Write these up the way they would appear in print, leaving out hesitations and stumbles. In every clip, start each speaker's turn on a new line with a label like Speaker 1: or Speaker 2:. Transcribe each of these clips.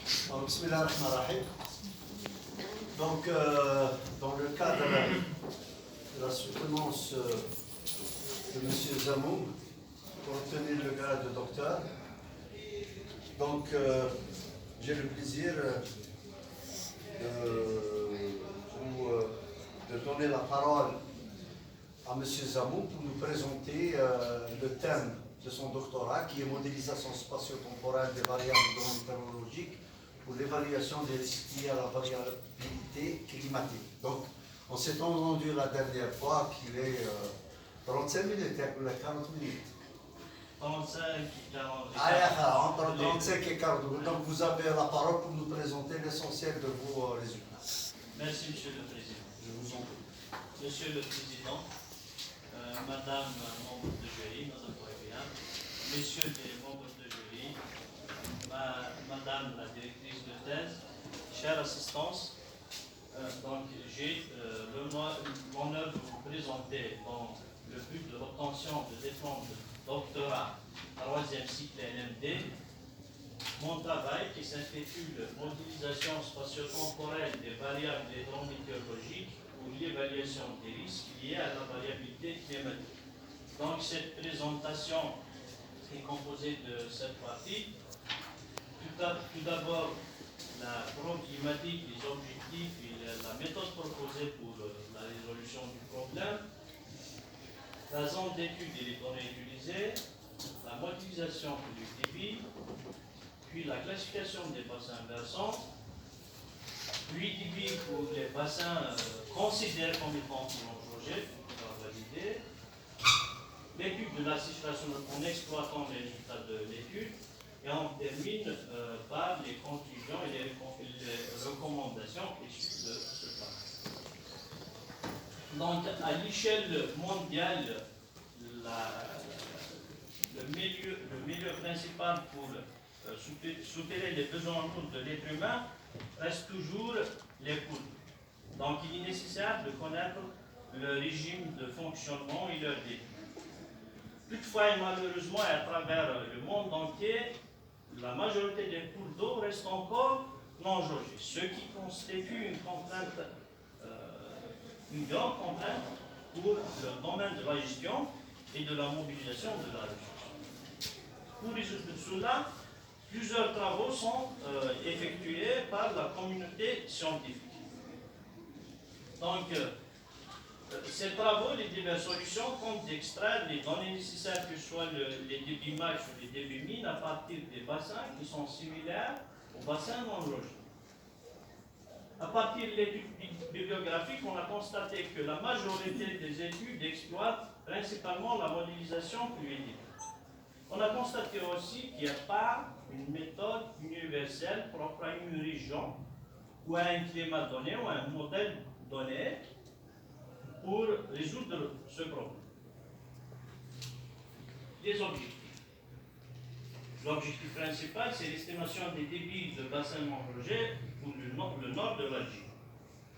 Speaker 1: Bismillah ar-Rahman ar-Rahim. Donc, dans le cadre de la soutenance de M. Zamoum pour obtenir le grade de docteur, donc j'ai le plaisir de donner la parole à M. Zamoum pour nous présenter le thème de son doctorat qui est modélisation spatio-temporelle des variables météorologiques pour l'évaluation des risques liés à la variabilité climatique. Donc, on s'est entendu la dernière fois qu'il est 35 minutes, 40 minutes.
Speaker 2: 35 et 40.
Speaker 1: Entre 35 et 40 minutes. Donc, vous avez la parole pour nous présenter l'essentiel de vos résultats.
Speaker 2: Merci, Monsieur le Président.
Speaker 1: Je vous en prie.
Speaker 2: Monsieur le Président, Madame membre de jury, Madame Boébian, Messieurs les membres de jury, Madame la directrice de thèse, chère assistance, donc j'ai l'honneur de vous présenter dans le but de l'obtention de diplôme de doctorat 3e cycle NMD mon travail qui s'intitule Modélisation spatio-temporelle des variables hydrométéorologiques pour l'évaluation des risques liés à la variabilité climatique. Donc cette présentation est composée de cette partie. Tout d'abord, la problématique, les objectifs et la méthode proposée pour la résolution du problème, la zone d'étude et les données utilisées, la modélisation du débit, puis la classification des bassins versants, puis débit pour les bassins considérés comme étant prolongés, pour valider, l'étude de la situation en exploitant les résultats de l'étude, et on termine par les conclusions et les recommandations issues de ce travail. Donc, à l'échelle mondiale, le milieu principal pour soutenir les besoins lourds de l'être humain reste toujours les poules. Donc, il est nécessaire de connaître le régime de fonctionnement et leur débit. Toutefois, et malheureusement, et à travers le monde entier, la majorité des cours d'eau restent encore non jaugés, ce qui constitue une contrainte, une grande contrainte pour le domaine de la gestion et de la mobilisation de la ressource. Pour résoudre cela, plusieurs travaux sont effectués par la communauté scientifique. Donc, ces travaux, les diverses solutions comptent d'extraire les données nécessaires, que ce soit les débits max ou les débits min, à partir des bassins qui sont similaires aux bassins non logés. À partir de l'étude bibliographique, on a constaté que la majorité des études exploitent principalement la modélisation fluidique. On a constaté aussi qu'il n'y a pas une méthode universelle propre à une région ou à un climat donné ou à un modèle donné pour résoudre ce problème. Les objectifs. L'objectif principal, c'est l'estimation des débits de bassins non logés pour le nord de l'Algérie.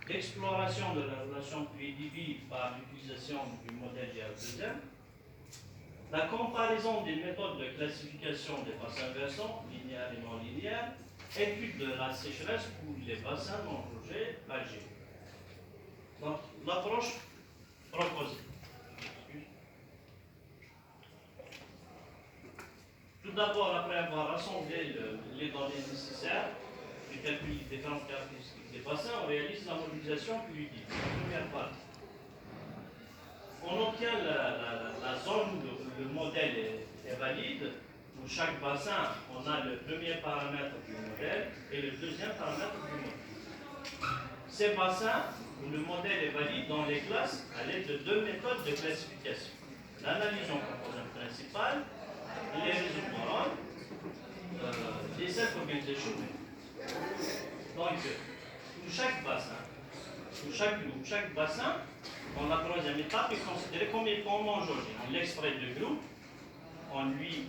Speaker 2: L'exploration de la relation pluie-débit par l'utilisation du modèle GR2M. La comparaison des méthodes de classification des bassins versants, linéaires et non linéaires. Étude de la sécheresse pour les bassins non logés algériens. Donc, l'approche proposée. Tout d'abord, après avoir rassemblé les données nécessaires, et calculé les différentes caractéristiques des bassins, on réalise la modélisation fluidique. La première partie. On obtient la zone où le modèle est valide. Pour chaque bassin, on a le premier paramètre du modèle et le deuxième paramètre du modèle. Ces bassins où le modèle est valide dans les classes à l'aide de deux méthodes de classification. L'analyse en composante principale et les réseaux moraux des self-organization. Donc, pour chaque bassin, dans la troisième étape, est considéré comme étant non jaugé. On l'extrait de groupe, on lui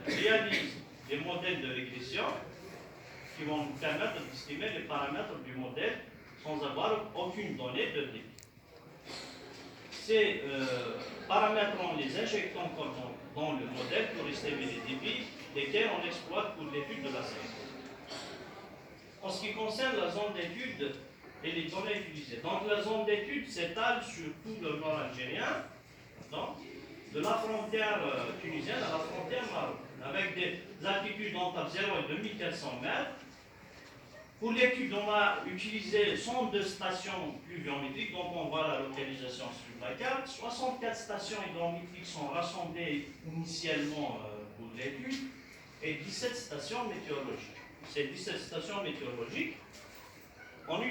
Speaker 2: réalise des modèles de régression qui vont nous permettre d'estimer les paramètres du modèle sans avoir aucune donnée de débit. Ces paramètres, on les injecte encore dans le modèle pour estimer les débits, lesquels on exploite pour l'étude de la sécheresse. ce qui concerne la zone d'étude et les données utilisées, donc la zone d'étude s'étale sur tout le nord algérien, donc, de la frontière tunisienne à la frontière marocaine, avec des altitudes entre 0 et 2400 mètres. Pour l'étude, on a utilisé 102 stations pluviométriques, donc on voit la localisation sur la carte. 64 stations hydrométriques sont rassemblées initialement pour l'étude et 17 stations météorologiques. Ces 17 stations météorologiques, on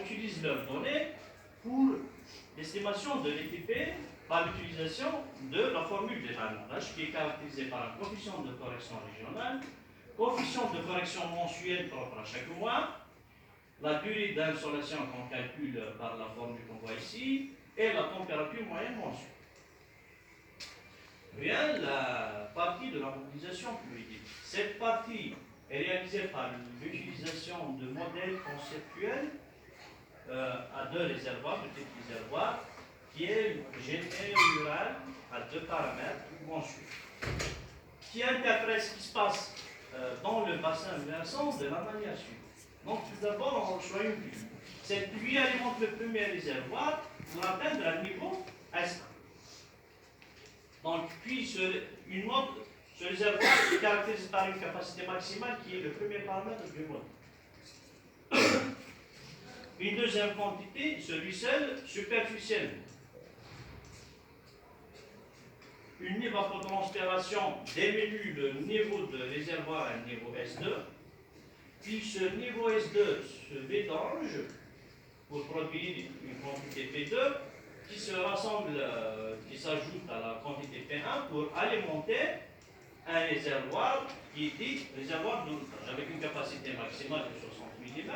Speaker 2: utilise leurs données pour l'estimation de l'ETP par l'utilisation de la formule de Hanarach, qui est caractérisée par un coefficient de correction régionale, coefficient de correction mensuel propre à chaque mois, la durée d'insolation qu'on calcule par la formule qu'on voit ici, et la température moyenne mensuelle. Vient la partie de la modélisation fluidique. Cette partie est réalisée par l'utilisation de modèles conceptuels à deux réservoirs, de type réservoir, qui est GT rural à deux paramètres mensuels, qui interprète ce qui se passe dans le bassin versant de la manière suivante. Donc, tout d'abord, on reçoit une pluie. Cette pluie alimente le premier réservoir pour atteindre un niveau S1. Donc, puis, ce réservoir est caractérisé par une capacité maximale qui est le premier paramètre du modèle. Une deuxième quantité, ce ruisselle superficiel. Une évapotranspiration diminue le niveau de réservoir à un niveau S2, puis ce niveau S2 se vidange pour produire une quantité P2 qui se rassemble, qui s'ajoute à la quantité P1 pour alimenter un réservoir qui est dit réservoir de routage, avec une capacité maximale de 60 mm,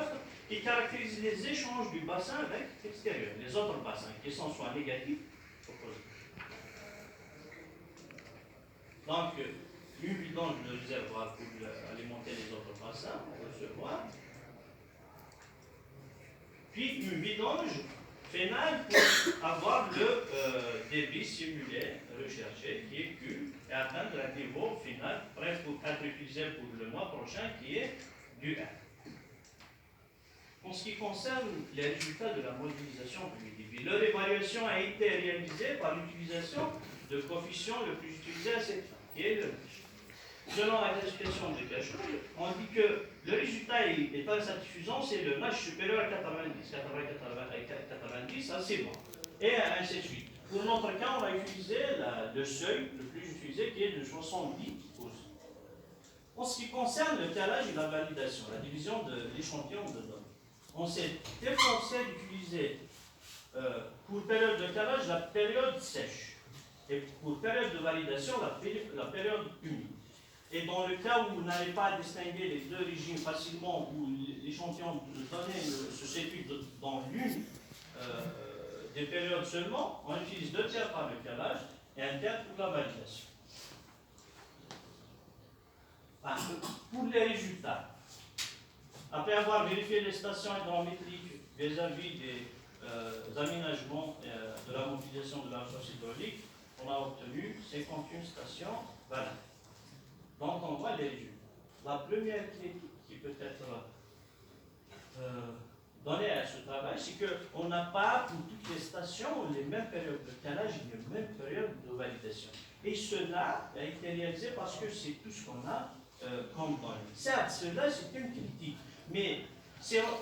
Speaker 2: qui caractérise les échanges du bassin avec l'extérieur, les autres bassins, qui sont soit négatifs ou positifs. Donc, une vidange de réservoir pour alimenter les autres bassins, recevoir. Puis une vidange finale pour avoir le débit simulé, recherché, qui est Q, et atteindre un niveau final prêt pour être utilisé pour le mois prochain, qui est du R. En ce qui concerne les résultats de la modélisation fluidique, leur évaluation a été réalisée par l'utilisation de coefficient le plus utilisé à cette fin, qui est le NACH. Selon la classification de Cachot, on dit que le résultat est insatisfaisant, c'est le NACH supérieur à 90, 90, ça c'est bon, et ainsi de suite. Pour notre cas, on a utilisé le seuil le plus utilisé qui est de 70 pouces. En ce qui concerne le calage et la validation, la division de l'échantillon de données, on s'est efforcé d'utiliser pour période de calage la période sèche et pour période de validation la période humide. Et dans le cas où vous n'avez pas à distinguer les deux régimes facilement, où l'échantillon de données se situe dans l'une des périodes seulement, on utilise 2 tiers par le calage et 1 tiers pour la validation. Pour les résultats, après avoir vérifié les stations hydrométriques vis-à-vis des aménagements de la mobilisation de la source hydraulique, on a obtenu 51 stations valables. Donc on voit les résultats. La première critique qui peut être donnée à ce travail, c'est qu'on n'a pas pour toutes les stations les mêmes périodes de calage et les mêmes périodes de validation. Et cela a été réalisé parce que c'est tout ce qu'on a comme données. Certes, cela c'est une critique, mais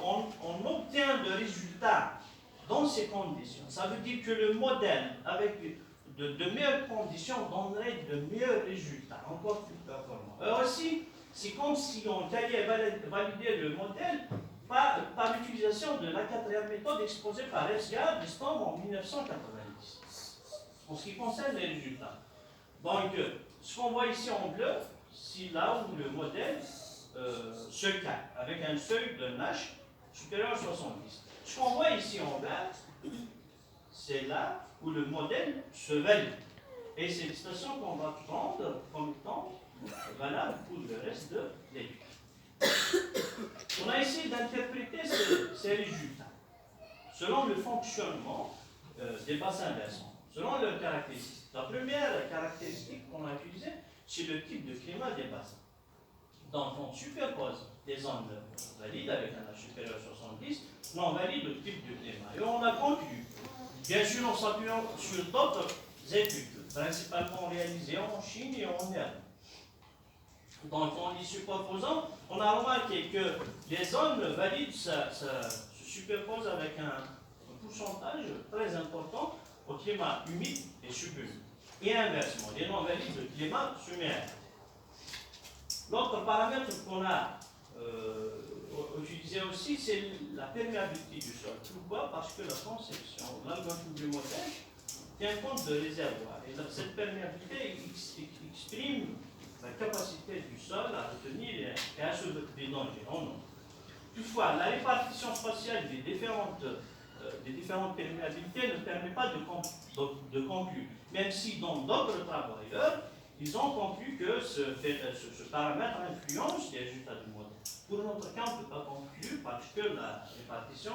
Speaker 2: on obtient de résultats dans ces conditions. Ça veut dire que le modèle, avec de meilleures conditions, donnerait de meilleurs résultats, encore plus performants. Alors aussi, c'est comme si on allait valider le modèle par l'utilisation de la quatrième méthode exposée par Esgar en 1990, en ce qui concerne les résultats. Donc, ce qu'on voit ici en bleu, c'est là où le modèle se calme, avec un seuil de Nash supérieur à 70. Ce qu'on voit ici en vert, c'est là où le modèle se valide. Et c'est une station qu'on va prendre comme étant valable pour le reste de l'étude. On a essayé d'interpréter ces résultats selon le fonctionnement des bassins versants, selon leurs caractéristiques. La première caractéristique qu'on a utilisée, c'est le type de climat des bassins. Donc on superpose des zones valides avec un âge supérieur à 70, non valides au type de climat. Et on a conclu, bien sûr en s'appuyant sur d'autres études, principalement réalisées en Chine et en Inde. Donc en les superposant, on a remarqué que les zones valides se superposent avec un pourcentage très important au climat humide et subhumide. Et inversement, les non valides au climat semi-aride. L'autre paramètre qu'on a utilisé aussi, c'est la perméabilité du sol. Pourquoi? Parce que la conception, l'algorithme du modèle, tient compte de réservoirs. Et cette perméabilité exprime la capacité du sol à retenir et à soulever des dangers en eau. Toutefois, la répartition spatiale des différentes perméabilités ne permet pas de conclure, même si dans d'autres travailleurs, ils ont conclu que ce paramètre influence les résultats du modèle. Pour notre cas, on ne peut pas conclure parce que la répartition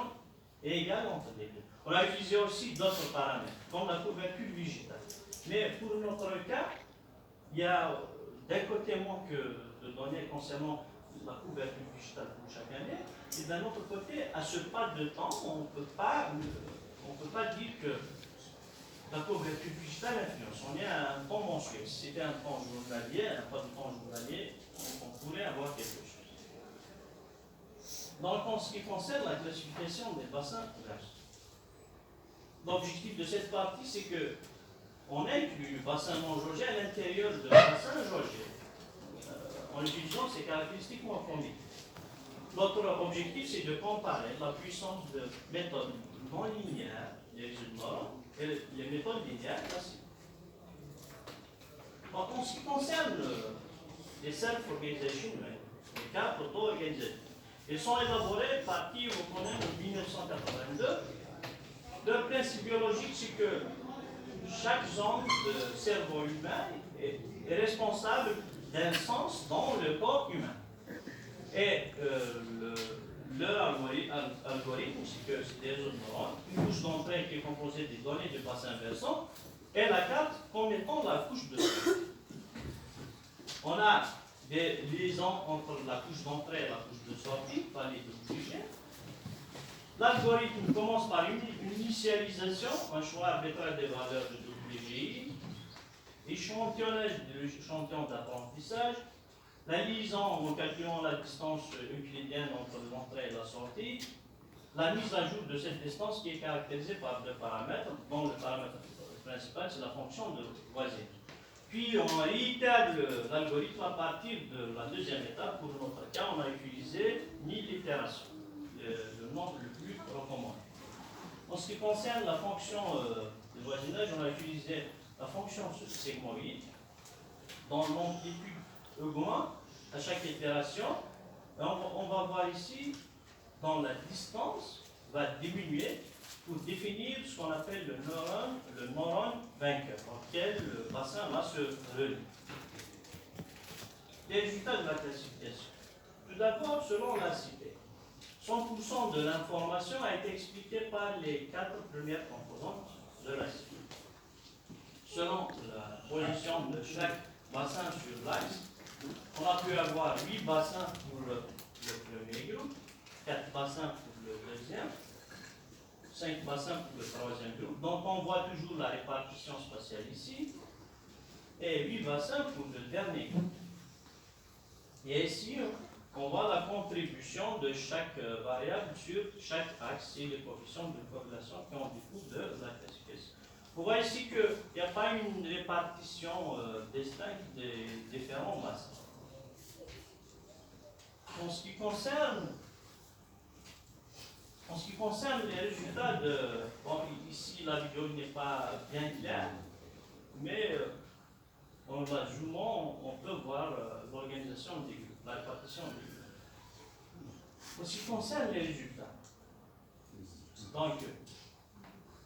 Speaker 2: est égale entre les deux. On a utilisé aussi d'autres paramètres, comme la couverture végétale. Mais pour notre cas, il y a d'un côté manque de données concernant la couverture végétale pour chaque année, et d'un autre côté, à ce pas de temps, on ne peut pas dire que la couverture digitale influence. On est à un temps mensuel. Si c'était un temps journalier, un pas de temps journalier, on pourrait avoir quelque chose. Donc, en ce qui concerne la classification des bassins versants, l'objectif de cette partie, c'est que on inclut le bassin non jaugé à l'intérieur du bassin jaugé, en utilisant ses caractéristiques morphologiques. Notre objectif, c'est de comparer la puissance de méthodes non linéaires, les résultats, et les méthodes linéaires classiques. En ce qui concerne les self-organization, les cadres auto-organisés, ils sont élaborés par qui on connaît en 1982. Le principe biologique, c'est que chaque zone de cerveau humain est responsable d'un sens dans le corps humain. Et leur algorithme, c'est que c'est des réseaux de neurones, une couche d'entrée qui est composée des données du bassin versant, et la carte comme étant la couche de sortie. On a des liaisons entre la couche d'entrée et la couche de sortie, par les deux clichés. L'algorithme commence par une initialisation, un choix arbitraire des valeurs de WGI, échantillonnage de l'échantillon d'apprentissage, la liaison en calculant la distance euclidienne entre l'entrée et la sortie, la mise à jour de cette distance qui est caractérisée par deux paramètres, dont le paramètre principal c'est la fonction de voisinage. Puis on réitère l'algorithme à partir de la deuxième étape. Pour notre cas, on a utilisé 1000 itérations, le nombre le plus recommandé. En ce qui concerne la fonction de voisinage, on a utilisé la fonction sigmoïde dont l'amplitude augmente à chaque itération. Et on va voir ici, dans la distance, va diminuer pour définir ce qu'on appelle le neurone vainqueur, auquel le bassin va se relier. Les résultats de la classification. Tout d'abord, selon la cité, 100% de l'information a été expliquée par les 4 premières composantes de la cité. Selon la position de chaque bassin sur l'axe, on a pu avoir 8 bassins pour le premier groupe, 4 bassins pour le deuxième, 5 bassins pour le troisième groupe. Donc on voit toujours la répartition spatiale ici, et 8 bassins pour le dernier groupe. Et ici, on voit la contribution de chaque variable sur chaque axe et les coefficients de corrélation qui ont découle de la classification. On voit ici qu'il n'y a pas une répartition distincte des différents bassins. En ce qui concerne les résultats de... Bon, ici, la vidéo n'est pas bien claire, mais en la zoomant, on peut voir l'organisation des groupes, la répartition des groupes. En ce qui concerne les résultats, donc,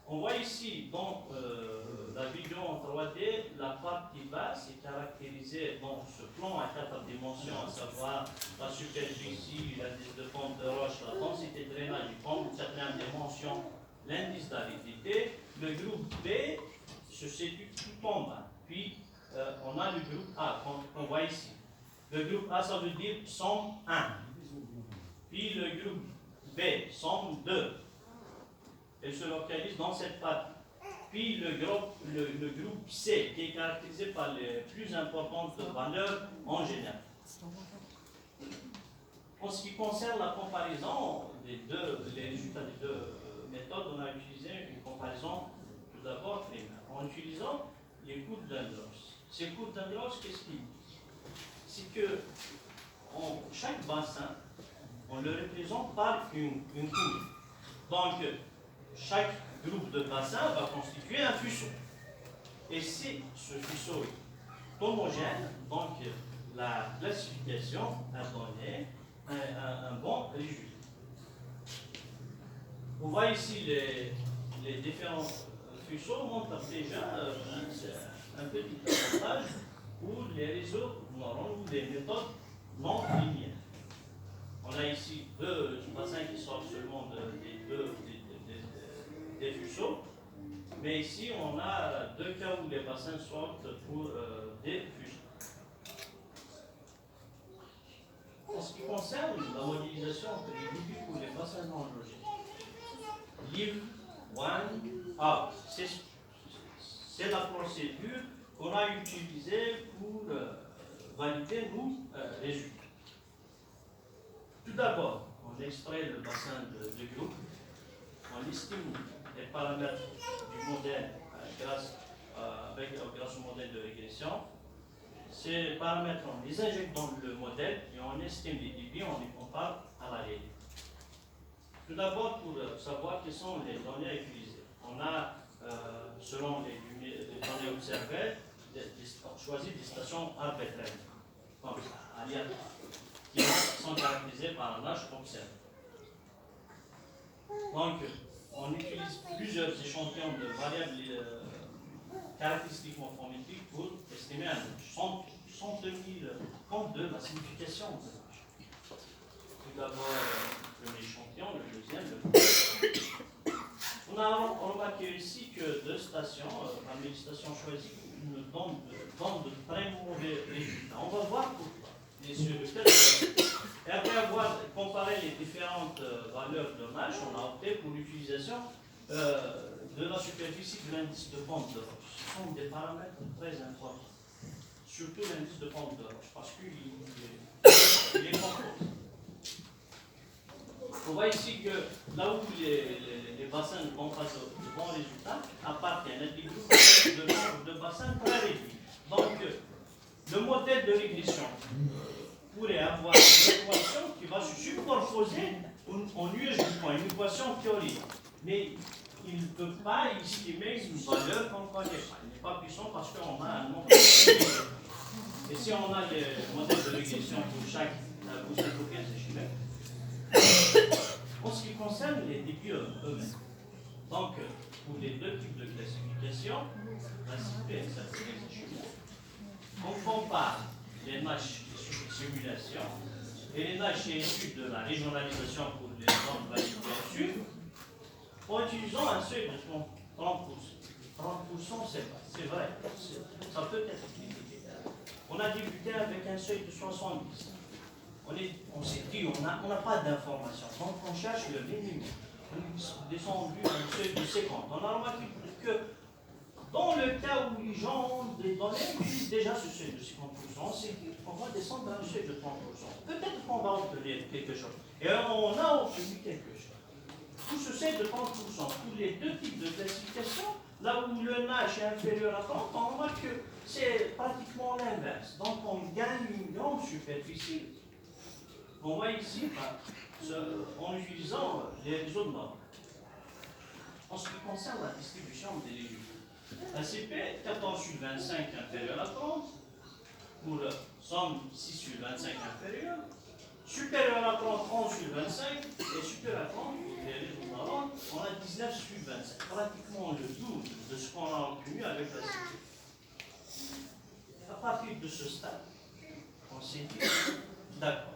Speaker 2: on voit ici, dans la vidéo en 3D, la partie basse est caractérisée dans ce plan à 4 dimensions, à savoir la superficie, l'indice de pente de roche, la densité de drainage, comme 4e dimension, l'indice d'aridité. Le groupe B se situe tout en bas. Puis, on a le groupe A, qu'on voit ici. Le groupe A, ça veut dire somme 1. Puis le groupe B, somme 2. Elle se localise dans cette partie. Puis le groupe C, qui est caractérisé par les plus importantes valeurs en général. En ce qui concerne la comparaison les résultats des deux méthodes, on a utilisé une comparaison tout d'abord primaire, en utilisant les courbes d'Andros. Ces courbes d'Andros, qu'est-ce qu'ils disent? C'est que chaque bassin, on le représente par une courbe. Donc, chaque groupe de bassins va constituer un fuseau. Et si ce fuseau est homogène, donc la classification a donné un bon résultat. On voit ici les différents fuseaux montrent déjà un petit avantage pour les réseaux neuronaux ou les méthodes non linéaires. On a ici deux bassins qui sortent seulement des fuseaux, mais ici on a deux cas où les bassins sortent pour des fuseaux. En ce qui concerne la modélisation entre les débits pour les bassins non logés, Live, one, out. C'est la procédure qu'on a utilisée pour valider nos résultats. Tout d'abord, on extrait le bassin de groupe, on estime les paramètres du modèle grâce au modèle de régression. Ces paramètres, on les injecte dans le modèle et on estime les débits, on les compare à la réalité. Tout d'abord, pour savoir quelles sont les données à utiliser, on a, selon les données observées, choisi des stations arbitraires, comme ça, aléatoires, qui sont caractérisées par un âge observé. Donc, on utilise plusieurs échantillons de variables caractéristiques morphométriques pour estimer un âge, sans tenir compte de la signification de l'âge. Tout d'abord, le échantillon, le deuxième, le troisième. On a remarqué ici que deux stations, parmi les stations choisies, nous donnent de très mauvais résultats. On va voir pourquoi. Et sur lequel, et après avoir comparé les différentes valeurs de l'âge, on a opté pour l'utilisation de la superficie de l'indice de pente de roche. Ce sont des paramètres très importants. Surtout l'indice de pente de roche, parce qu'il est compose. On voit ici que là où les bassins ne font pas de bons résultats, appartiennent à des groupes de bassins très réduits. Donc, le modèle de régression pourrait avoir une équation qui va se superposer en lieu du point, une équation théorique. Mais il ne peut pas estimer une valeur qu'on ne connaît pas. Il n'est pas puissant parce qu'on a un nombre de régressions. Et si on a le modèle de régression pour chaque copier de chimère, en ce qui concerne les débits eux-mêmes, donc pour les deux types de classification, classique B, ça c'est les chimères, on compare les NASH simulation et les NASH issus de la régionalisation pour les normes validées au-dessus, en utilisant un seuil de 30%. 30%, c'est vrai, ça peut être critiqué. On a débuté avec un seuil de 70. On s'est dit, on n'a pas d'informations, donc on cherche le minimum. On est descendu à un seuil de 50. On a remarqué que dans le cas où les gens ont des données, ils utilisent déjà ce seuil de 50%. On s'est dit, on va descendre à un seuil de 30%. Peut-être qu'on va obtenir quelque chose. Et on a obtenu quelque chose. Tout ce seuil de 30%, pour les deux types de classification, là où le NASH est inférieur à 30, on remarque que c'est pratiquement l'inverse. Donc on gagne une grande superficie. On voit ici, en utilisant les réseaux de normes. En ce qui concerne la distribution des résultats, ACP 14 sur 25 inférieur à 30, pour somme 6 sur 25 inférieur, supérieur à 30, 11 sur 25, et supérieur à 30, les réseaux de normes, on a 19 sur 25, pratiquement le double de ce qu'on a obtenu avec l'ACP. À partir de ce stade, on s'est dit, d'accord.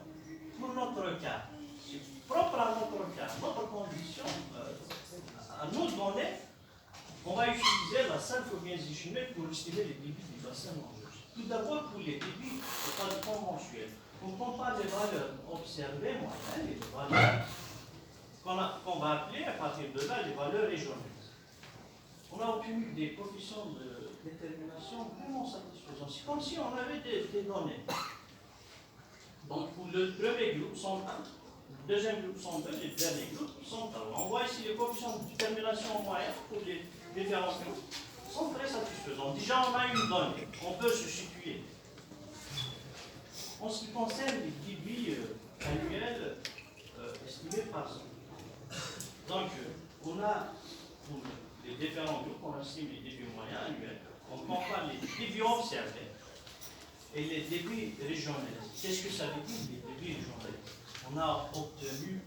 Speaker 2: Pour notre cas, c'est propre à notre cas, notre condition, à nos données, on va utiliser la synchronisation chimique pour estimer les débits du bassin non logé. Tout d'abord, pour les débits conventuels, on compare les valeurs observées moyennes et les valeurs qu'on va appeler à partir de là les valeurs régionales. On a obtenu des coefficients de détermination vraiment satisfaisants. C'est comme si on avait des données. Donc pour le premier groupe, 101, le deuxième groupe, 102, les derniers groupes, 103. On voit ici les coefficients de détermination moyenne pour les différents groupes sont très satisfaisants. Déjà, on a une donnée, on peut se situer. En ce qui concerne les débits annuels estimés par an. Donc, on a, pour les différents groupes, on estime les débits moyens annuels. On compare les débits observés et les débits régionalisés. Qu'est-ce que ça veut dire, les débits régionalisés? On a obtenu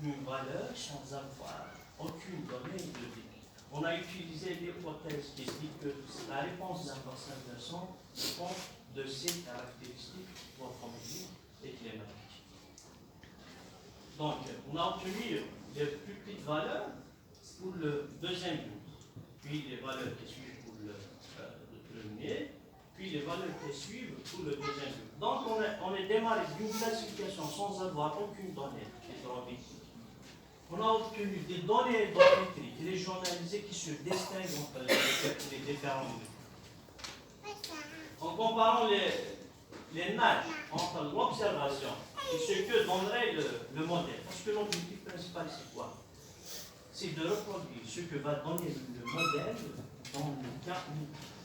Speaker 2: une valeur sans avoir aucune donnée de débit. On a utilisé l'hypothèse qui dit que la réponse d'un bassin versant dépend de ses caractéristiques morphologiques et climatiques. Donc, on a obtenu les plus petites valeurs pour le deuxième groupe, puis les valeurs qui suivent pour le premier, puis les valeurs qui suivent pour le deuxième groupe. Donc, on est démarré d'une classification sans avoir aucune donnée hydrométrique. On a obtenu des données hydrométriques régionalisées qui se distinguent entre les différents groupes. En comparant les nages entre l'observation et ce que donnerait le modèle, parce que l'objectif principal, c'est quoi? C'est de reproduire ce que va donner le modèle dans le cas où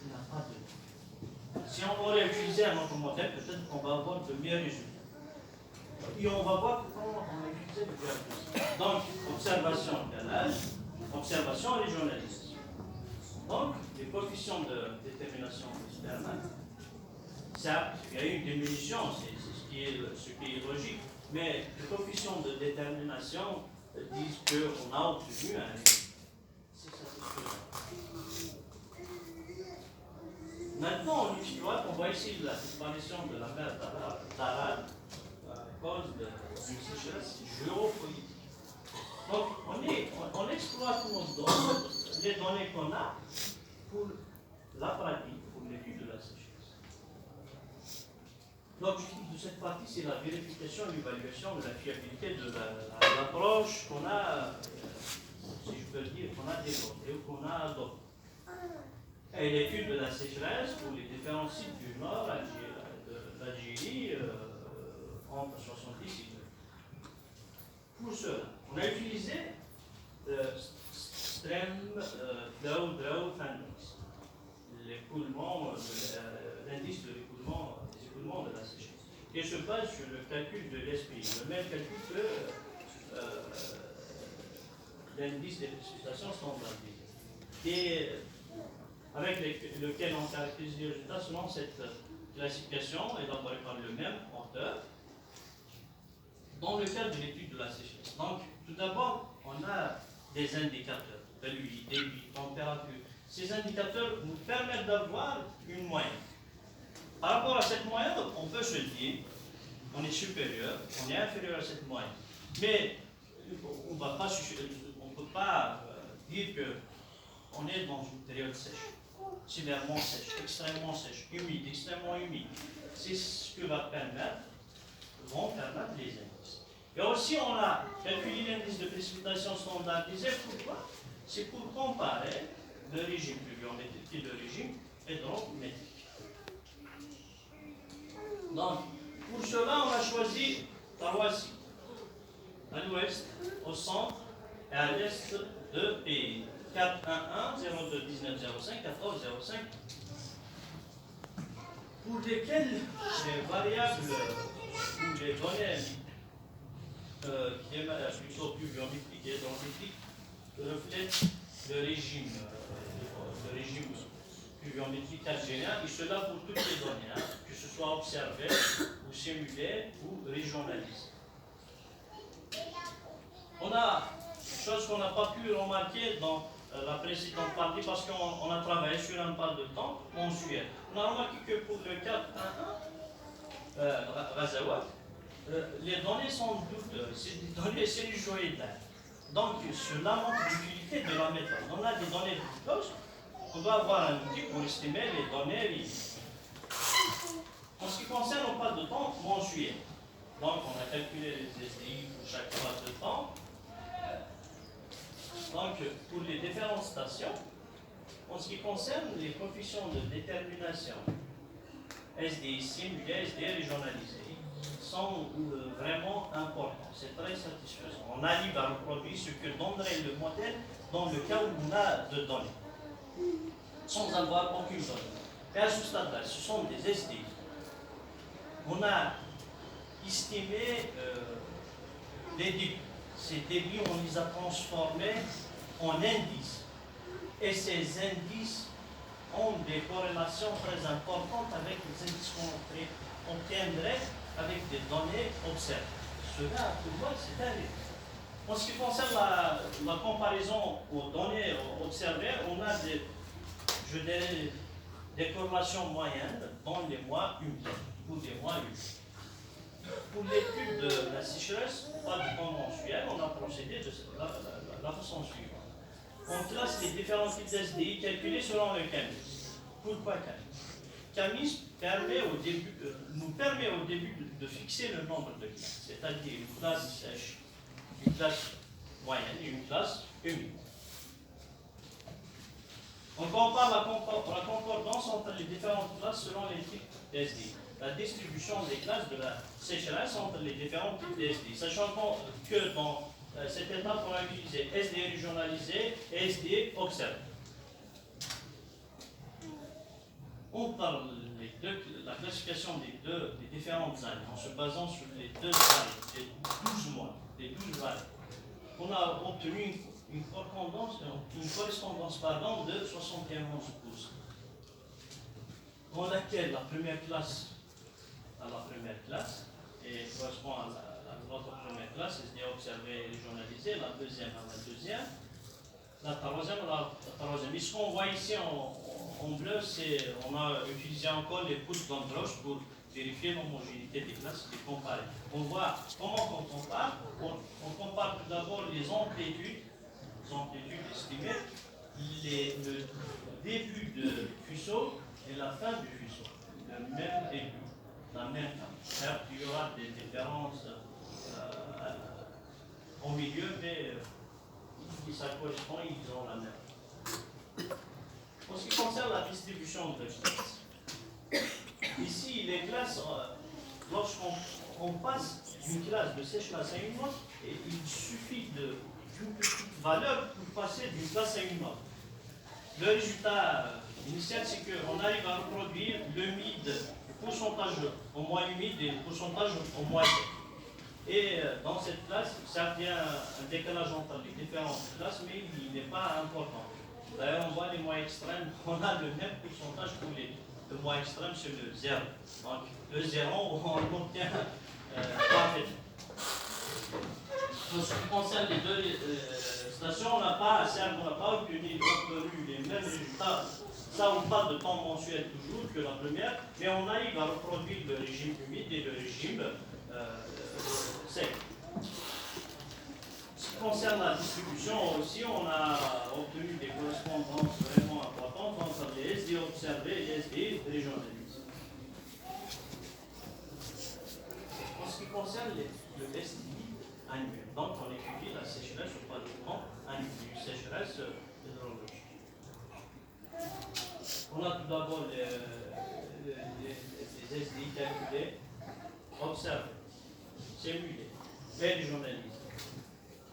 Speaker 2: il n'a pas de. Si on aurait utilisé un autre modèle, peut-être qu'on va avoir de meilleurs résultats. Et on va voir comment on a utilisé le verbe. Donc, observation canal, observation régionalisation. Donc, les coefficients de détermination externe, ça, il y a eu une diminution, c'est ce qui est logique, mais les coefficients de détermination disent qu'on a obtenu un résultat. C'est satisfaisant. Maintenant, on exploite, on voit ici la disparition de la mer d'Aral à cause d'une sécheresse géopolitique. Donc, on exploite les données qu'on a pour la pratique, pour l'étude de la sécheresse. L'objectif de cette partie, c'est la vérification et l'évaluation de la fiabilité de l'approche qu'on a, si je peux le dire, qu'on a développée ou qu'on a adoptée. Et l'étude de la sécheresse pour les différents sites du nord de l'Algérie entre 70 et 2000. Pour cela, on a utilisé Stream Flow Index, l'indice de l'écoulement des écoulements de la sécheresse, et se base sur le calcul de l'SPI, le même calcul que l'indice des précipitations standardisées, et avec lequel on caractérise les résultats selon cette classification élaborée par le même auteur dans le cadre de l'étude de la sécheresse. Donc, tout d'abord, on a des indicateurs, pluie, débit, température. Ces indicateurs nous permettent d'avoir une moyenne. Par rapport à cette moyenne, on peut se dire qu'on est supérieur, on est inférieur à cette moyenne. Mais on ne peut pas dire qu'on est dans une période sèche, sévèrement sèche, extrêmement sèche, humide, extrêmement humide. C'est ce que vont permettre les indices. Et aussi, on a calculé l'indice de précipitation standardisé. Pourquoi? C'est pour comparer le régime pluviométrique et le régime hydrométrique. Donc, pour cela, on a choisi trois sites. À l'ouest, au centre et à l'est de pays. 411, 02, 19, 05, 14, 05. Pour lesquels les variables ou les données qui émanent plutôt pluviométriques et hydrométriques reflètent le régime pluviométrique algérien, et cela pour toutes les données, que ce soit observé ou simulé ou régionalisé. On a une chose qu'on n'a pas pu remarquer dans la précédente partie parce qu'on a travaillé sur un pas de temps mensuel. On a remarqué que pour le 4.1.1, Razawat, les données sont douteuses, c'est des données sinusoïdales. Donc, cela montre l'utilité de la méthode. On a des données douteuses, on doit avoir un outil pour estimer les données. En ce qui concerne le pas de temps mensuel, donc on a calculé les SDI pour chaque phase de temps. Donc pour les différentes stations, en ce qui concerne les coefficients de détermination, SDI simulé, SDI régionalisé, sont vraiment importants. C'est très satisfaisant. On arrive à reproduire ce que donnerait le modèle dans le cas où on a de données, sans avoir aucune donnée. Et à ce stade-là, ce sont des SDI. On a estimé les débits. Ces débits, on les a transformés en indices. Et ces indices ont des corrélations très importantes avec les indices qu'on obtiendrait avec des données observées. Cela, pour moi, c'est un livre. En ce qui concerne la comparaison aux données observées, on a je dirais, des corrélations moyennes dans les mois humides, pour les mois humides. Pour l'étude de la sécheresse, pas de temps mensuel, on a procédé de la façon suivante. On classe les différents types d'SDI calculés selon le CAMIS. Pourquoi CAMIS? CAMIS nous permet au début de fixer le nombre de classes, c'est-à-dire une classe sèche, une classe moyenne et une classe humide. On compare la concordance entre les différentes classes selon les types d'SDI. La distribution des classes de la sécheresse entre les différents types d'SDI, sachant que dans cette étape, on a utilisé SDI régionalisé et SDI observé. On parle de la classification des différentes années en se basant sur les 2 années, les 12 mois, les 12 années. On a obtenu une correspondance de 71%, dans laquelle la première classe à la première classe et correspond à notre première classe, c'est-à-dire observé et régionalisé, la deuxième à la deuxième, la troisième à la troisième. Et ce qu'on voit ici en bleu, c'est on a utilisé encore les poutres d'Androche pour vérifier l'homogénéité des classes et comparer. On voit comment on compare. On compare tout d'abord les amplitudes estimées, le début de fuseau et la fin du fuseau, le même début, la même fin. Certes, il y aura des différences au milieu, mais ça correspond, ils ont la même. En ce qui concerne la distribution de classes, ici, les classes, lorsqu'on passe d'une classe de sécheresse à une autre, il suffit d'une petite valeur pour passer d'une classe à une autre. Le résultat initial, c'est qu'on arrive à reproduire l'humide, le pourcentage au mois humide et le pourcentage au mois sec. Et dans cette classe, ça vient un décalage entre les différentes classes, mais il n'est pas important. D'ailleurs, on voit les mois extrêmes, on a le même pourcentage pour le mois extrême, c'est le 0. Donc, le 0, on l'obtient parfaitement. En ce qui concerne les deux stations, on n'a pas obtenu les mêmes résultats. Ça, on parle de temps mensuel toujours que la première, mais on arrive à reproduire le régime humide et le régime sec. Ce qui concerne la distribution aussi, on a obtenu des correspondances vraiment importantes entre les SDI observés et les SDI régionalisés. En ce qui concerne le SDI annuel, donc on étudie la sécheresse au pas de temps annuel, une sécheresse hydrologique. On a tout d'abord les SDI calculés, observés, simulés et régionalisés.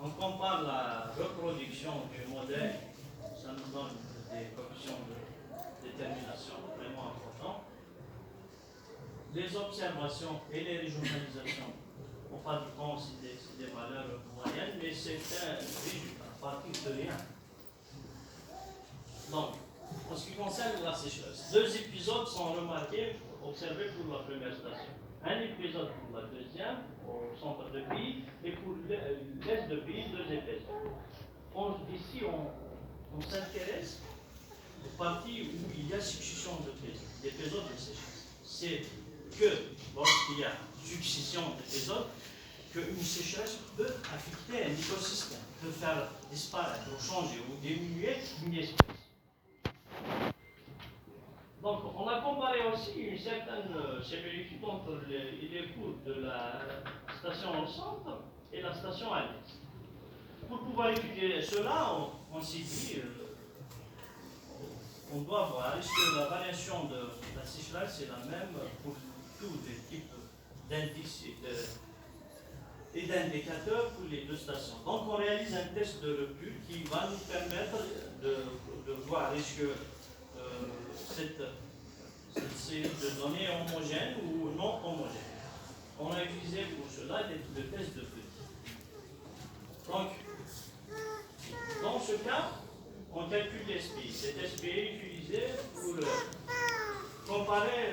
Speaker 2: On compare la reproduction du modèle, ça nous donne des coefficients de détermination vraiment importants. Les observations et les régionalisations, au pas du temps, c'est des valeurs moyennes, mais c'est un résultat à partir de rien. Donc, en ce qui concerne la sécheresse, 2 épisodes sont remarqués, observés pour la première station. Un épisode pour la deuxième, au centre de pays, et pour l'est de pays, 2 épisodes. Ici, on s'intéresse aux parties où il y a succession d'épisodes de sécheresse. C'est que lorsqu'il y a succession d'épisodes, qu'une sécheresse peut affecter un écosystème, peut faire disparaître ou changer ou diminuer une espèce. Donc, on a comparé aussi une certaine similitude entre les cours de la station au centre et la station à l'est. Pour pouvoir étudier cela, on s'est dit, on doit voir est-ce que la variation de la sécheresse est la même pour tous les types d'indices et d'indicateurs pour les deux stations. Donc, on réalise un test de recul qui va nous permettre de voir est-ce que cette série de données est homogène ou non homogène. On a utilisé pour cela le test de Petit. Donc, dans ce cas, on calcule l'SPI. Cet SPI est utilisé pour comparer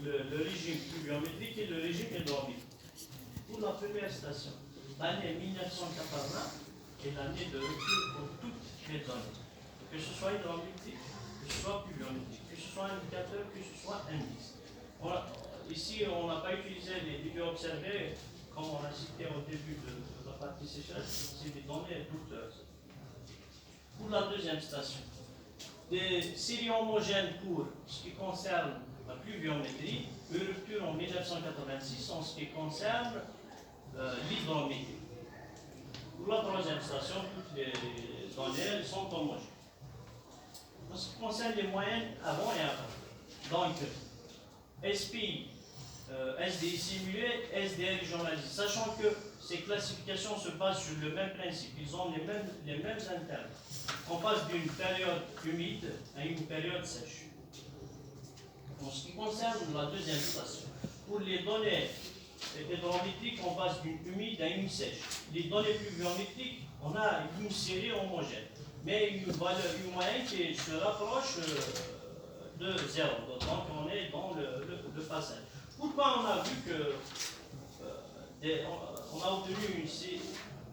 Speaker 2: le régime pluviométrique et le régime hydraulique. Pour la première station, l'année 1980 est l'année de recul pour toutes les données, que ce soit hydraulique, que ce soit pluviométrique, que ce soit indicateur, que ce soit indice. Ici, on n'a pas utilisé les vidéos observées, comme on a cité au début de la partie sécheresse, c'est des données douteuses. Pour la deuxième station, des séries homogènes pour ce qui concerne la pluviométrie, une rupture en 1986 en ce qui concerne l'hydrométrie. Pour la troisième station, toutes les données sont homogènes. En ce qui concerne les moyennes avant et après, donc SPI, SDI simulé, SDI régionalisé, sachant que ces classifications se basent sur le même principe, ils ont les mêmes internes. On passe d'une période humide à une période sèche. En ce qui concerne la deuxième station, pour les données hydrauliques, on passe d'une humide à une sèche. Les données pluviométriques, on a une série homogène, mais une moyenne qui se rapproche de 0. Donc on est dans le passage. Pourquoi on a vu que on a obtenu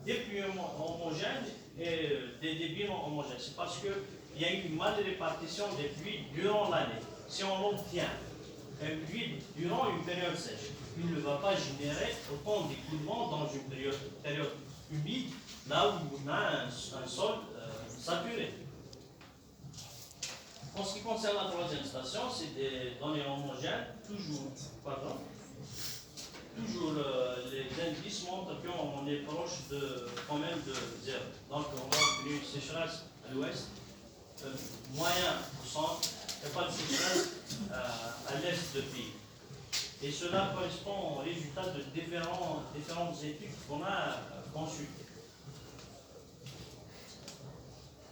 Speaker 2: des pluies homogènes et des débits non homogènes? C'est parce qu'il y a une mal répartition des pluies durant l'année. Si on obtient une pluie durant une période sèche, il ne va pas générer autant d'écoulement dans une période humide, là où on a un sol saturé. En ce qui concerne la troisième station, c'est des données homogènes, toujours les indices montrent qu'on est proche quand même de 0. Donc on a obtenu une sécheresse à l'ouest, moyen au centre, et pas de sécheresse à l'est de pays. Et cela correspond aux résultats de différentes études qu'on a consultées.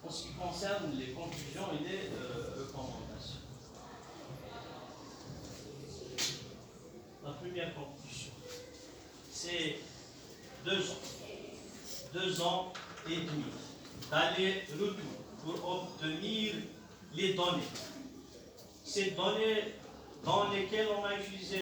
Speaker 2: En ce qui concerne les conclusions et les recommandations. La première conclusion, c'est 2 ans. 2 ans et demi d'aller-retour pour obtenir les données. Ces données dans lesquelles on a utilisé